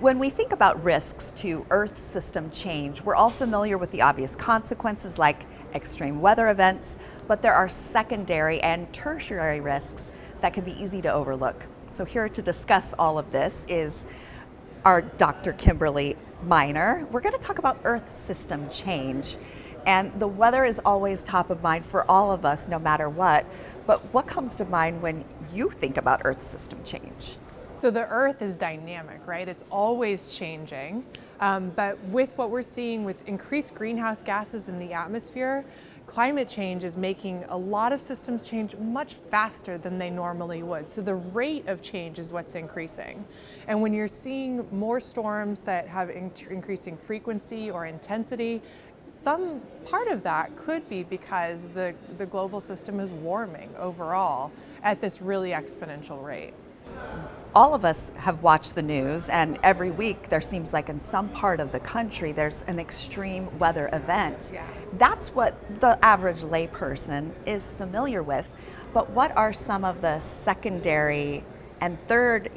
When we think about risks to Earth system change, we're all familiar with the obvious consequences like extreme weather events, but there are secondary and tertiary risks that can be easy to overlook. So here to discuss all of this is our Dr. Kimberley Miner. We're going to talk about Earth system change. And the weather is always top of mind for all of us, no matter what. But what comes to mind when you think about Earth system change? So the Earth is dynamic, right? It's always changing. But with what we're seeing with increased greenhouse gases in the atmosphere, climate change is making a lot of systems change much faster than they normally would. So the rate of change is what's increasing. And when you're seeing more storms that have increasing frequency or intensity, some part of that could be because the global system is warming overall at this really exponential rate. All of us have watched the news, and every week there seems like in some part of the country there's an extreme weather event. Yeah. That's what the average layperson is familiar with. But what are some of the secondary and third,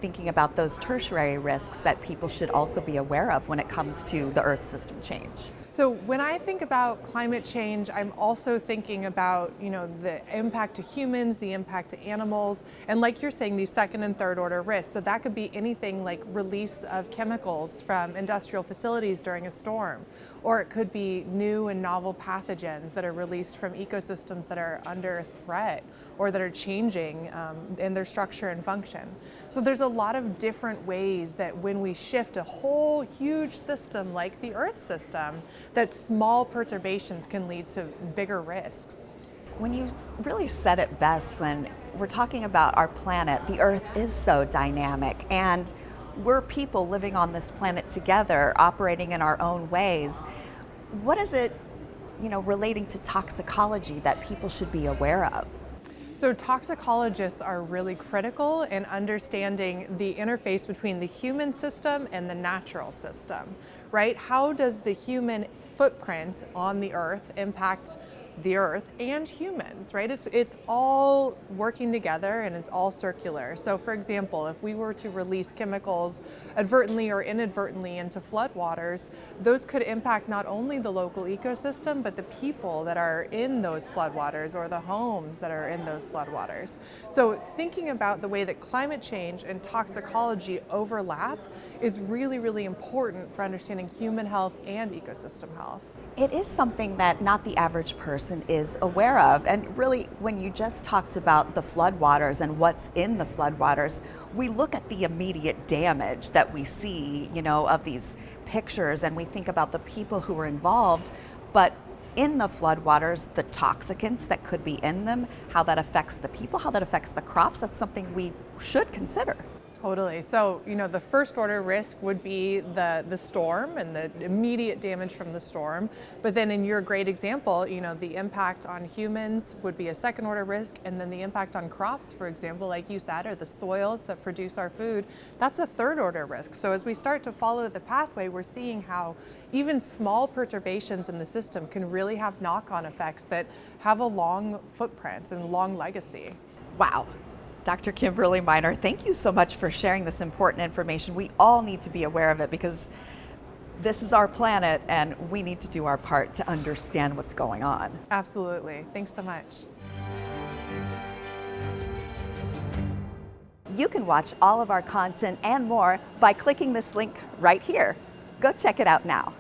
thinking about those tertiary risks that people should also be aware of when it comes to the Earth system change? So when I think about climate change, I'm also thinking about, the impact to humans, the impact to animals, and like you're saying, these second and third order risks. So that could be anything like release of chemicals from industrial facilities during a storm, or it could be new and novel pathogens that are released from ecosystems that are under threat or that are changing in their structure and function. So there's a lot of different ways that when we shift a whole huge system like the Earth system, that small perturbations can lead to bigger risks. When you really said it best, when we're talking about our planet, the Earth is so dynamic, and we're people living on this planet together, operating in our own ways. What is it, relating to toxicology that people should be aware of? So toxicologists are really critical in understanding the interface between the human system and the natural system, right? How does the human footprint on the Earth impact the Earth and humans, right? It's all working together and it's all circular. So for example, if we were to release chemicals advertently or inadvertently into floodwaters, those could impact not only the local ecosystem, but the people that are in those floodwaters or the homes that are in those floodwaters. So thinking about the way that climate change and toxicology overlap is really, really important for understanding human health and ecosystem health. It is something that not the average person is aware of. And really, when you just talked about the floodwaters and what's in the floodwaters, we look at the immediate damage that we see, of these pictures, and we think about the people who were involved. But in the floodwaters, the toxicants that could be in them, how that affects the people, how that affects the crops, that's something we should consider. Totally. So, the first order risk would be the storm and the immediate damage from the storm. But then in your great example, the impact on humans would be a second order risk. And then the impact on crops, for example, like you said, or the soils that produce our food, that's a third order risk. So as we start to follow the pathway, we're seeing how even small perturbations in the system can really have knock-on effects that have a long footprint and long legacy. Wow. Dr. Kimberley Miner, thank you so much for sharing this important information. We all need to be aware of it because this is our planet and we need to do our part to understand what's going on. Absolutely. Thanks so much. You can watch all of our content and more by clicking this link right here. Go check it out now.